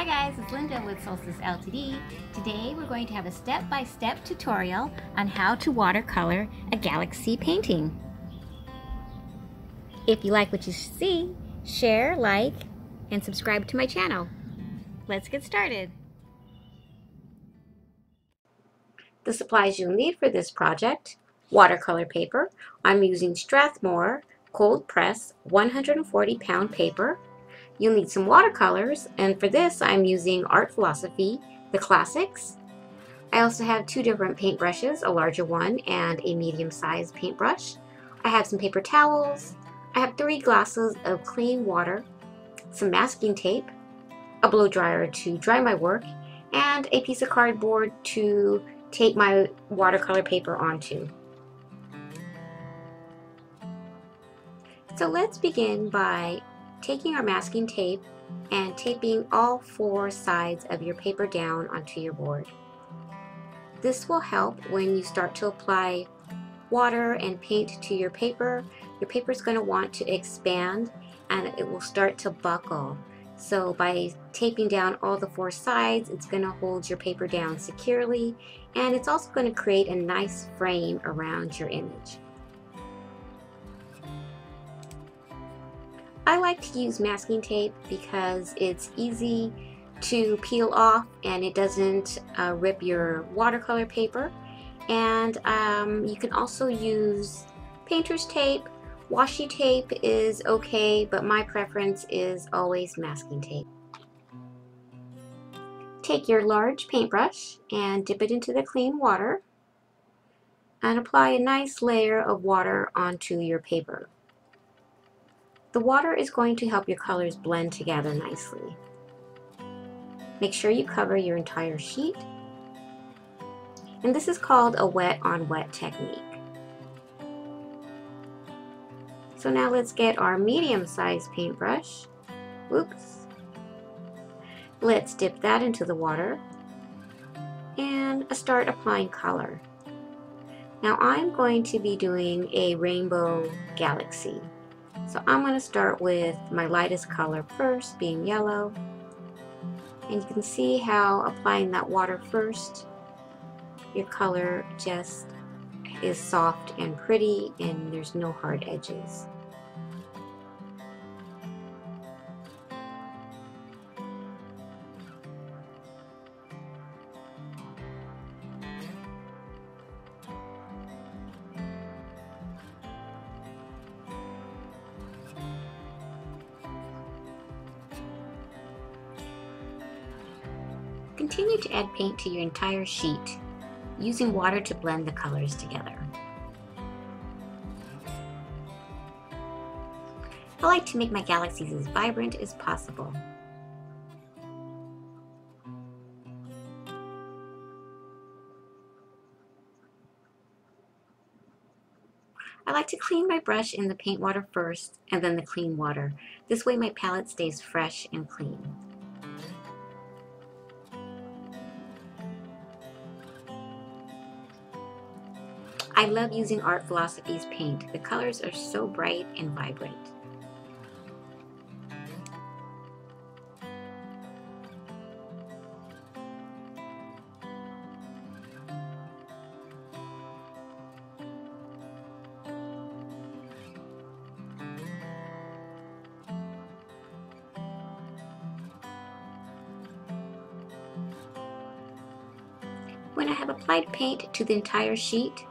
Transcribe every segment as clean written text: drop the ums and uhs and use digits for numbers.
Hi guys, it's Linda with Solstice Ltd. Today we're going to have a step-by-step tutorial on how to watercolor a galaxy painting. If you like what you see, share, like, and subscribe to my channel. Let's get started. The supplies you'll need for this project: watercolor paper. I'm using Strathmore cold press 140 pound paper. You'll need some watercolors, and for this I'm using Art Philosophy, the Classics. I also have two different paintbrushes, a larger one and a medium-sized paintbrush. I have some paper towels. I have 3 glasses of clean water, some masking tape, a blow dryer to dry my work, and a piece of cardboard to tape my watercolor paper onto. So let's begin by taking our masking tape and taping all 4 sides of your paper down onto your board. This will help when you start to apply water and paint to your paper. Your paper is going to want to expand and it will start to buckle. So by taping down all the 4 sides, it's going to hold your paper down securely, and it's also going to create a nice frame around your image. I like to use masking tape because it's easy to peel off and it doesn't rip your watercolor paper. And you can also use painter's tape. Washi tape is okay, but my preference is always masking tape. Take your large paintbrush and dip it into the clean water and apply a nice layer of water onto your paper. The water is going to help your colors blend together nicely. Make sure you cover your entire sheet. And this is called a wet on wet technique. So now let's get our medium-sized paintbrush. Oops. Let's dip that into the water and start applying color. Now I'm going to be doing a rainbow galaxy. So I'm going to start with my lightest color first, being yellow. And you can see how applying that water first, your color just is soft and pretty and there's no hard edges. Continue to add paint to your entire sheet, using water to blend the colors together. I like to make my galaxies as vibrant as possible. I like to clean my brush in the paint water first and then the clean water. This way my palette stays fresh and clean. I love using Art Philosophy's paint. The colors are so bright and vibrant. When I have applied paint to the entire sheet,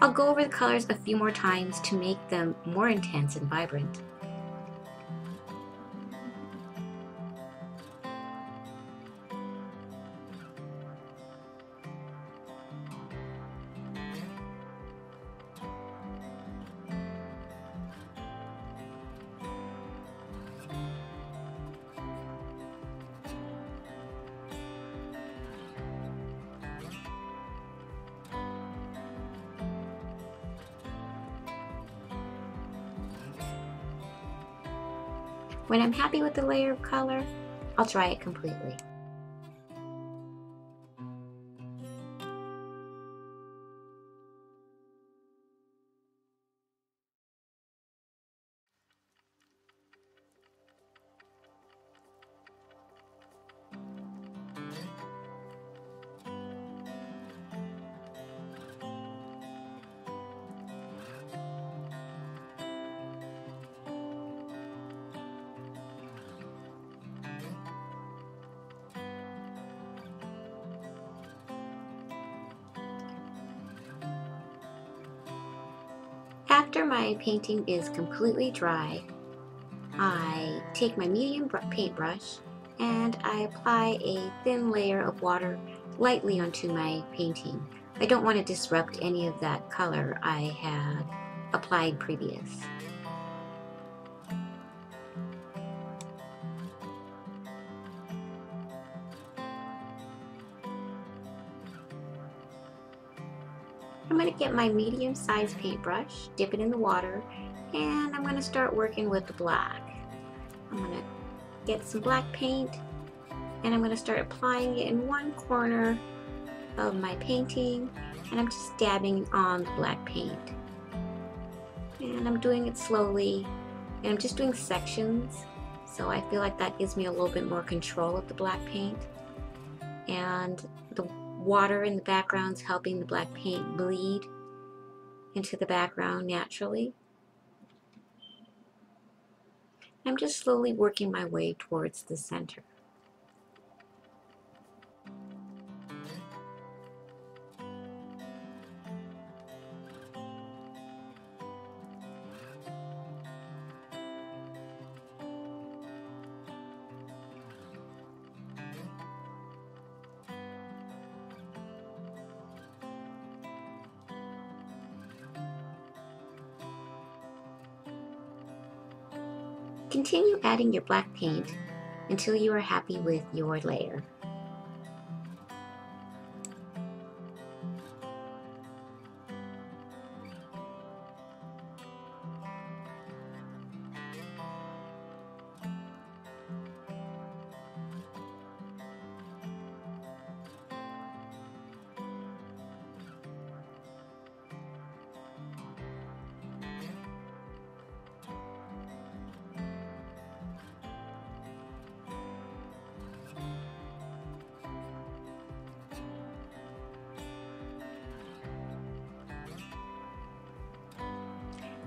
I'll go over the colors a few more times to make them more intense and vibrant. When I'm happy with the layer of color, I'll dry it completely. After my painting is completely dry, I take my medium paintbrush and I apply a thin layer of water lightly onto my painting. I don't want to disrupt any of that color I had applied previous. I'm going to get my medium-sized paintbrush, dip it in the water, and I'm going to start working with the black. I'm going to get some black paint and I'm going to start applying it in one corner of my painting, and I'm just dabbing on the black paint. And I'm doing it slowly, and I'm just doing sections, so I feel like that gives me a little bit more control of the black paint. And the water in the background is helping the black paint bleed into the background naturally. I'm just slowly working my way towards the center. Continue adding your black paint until you are happy with your layer.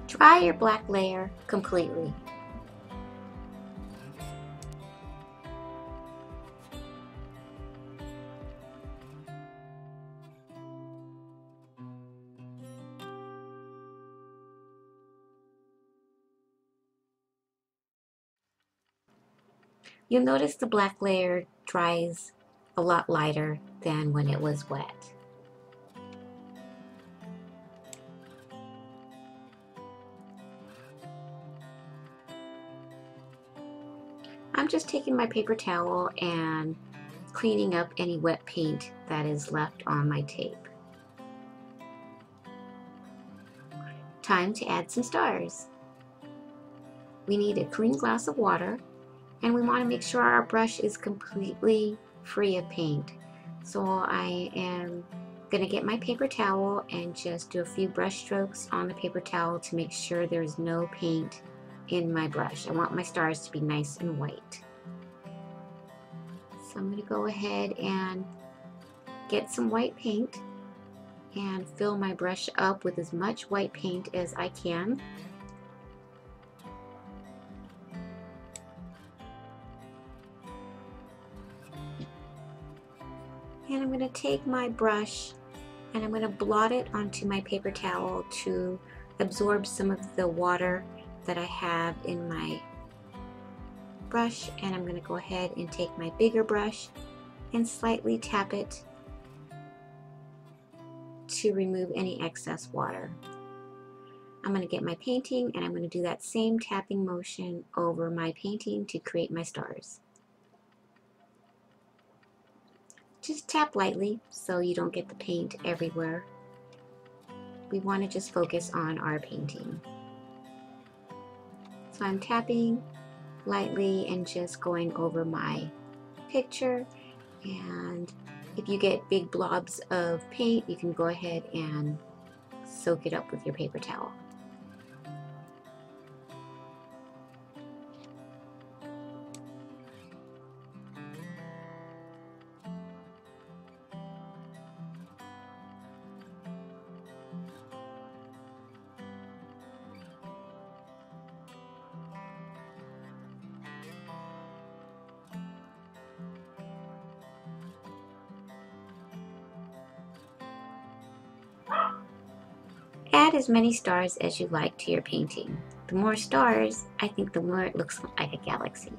Dry your black layer completely. You'll notice the black layer dries a lot lighter than when it was wet. I'm just taking my paper towel and cleaning up any wet paint that is left on my tape. Time to add some stars. We need a clean glass of water, and we want to make sure our brush is completely free of paint. So I am going to get my paper towel and just do a few brush strokes on the paper towel to make sure there's no paint in my brush. I want my stars to be nice and white. So I'm going to go ahead and get some white paint and fill my brush up with as much white paint as I can. And I'm going to take my brush and I'm going to blot it onto my paper towel to absorb some of the water that I have in my brush. And I'm going to go ahead and take my bigger brush and slightly tap it to remove any excess water. I'm going to get my painting and I'm going to do that same tapping motion over my painting to create my stars. Just tap lightly so you don't get the paint everywhere. We want to just focus on our painting. So I'm tapping lightly and just going over my picture, and if you get big blobs of paint, you can go ahead and soak it up with your paper towel. Add add as many stars as you like to your painting. The more stars, I think the more it looks like a galaxy.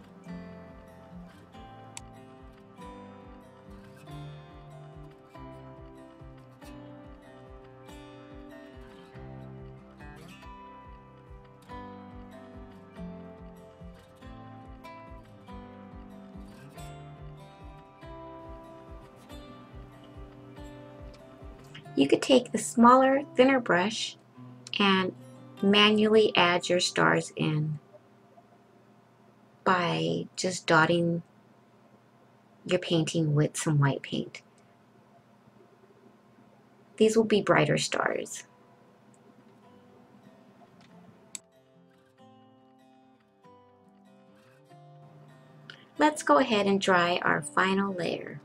You could take the smaller, thinner brush and manually add your stars in by just dotting your painting with some white paint. These will be brighter stars. Let's go ahead and dry our final layer.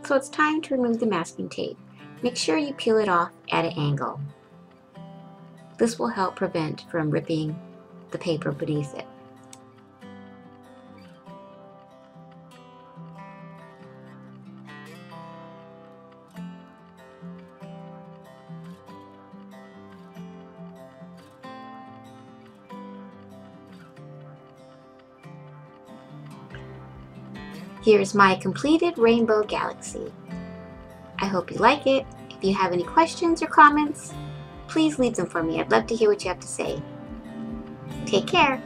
So it's time to remove the masking tape. Make sure you peel it off at an angle. This will help prevent from ripping the paper beneath it. Here's my completed rainbow galaxy. I hope you like it. If you have any questions or comments, please leave them for me. I'd love to hear what you have to say. Take care.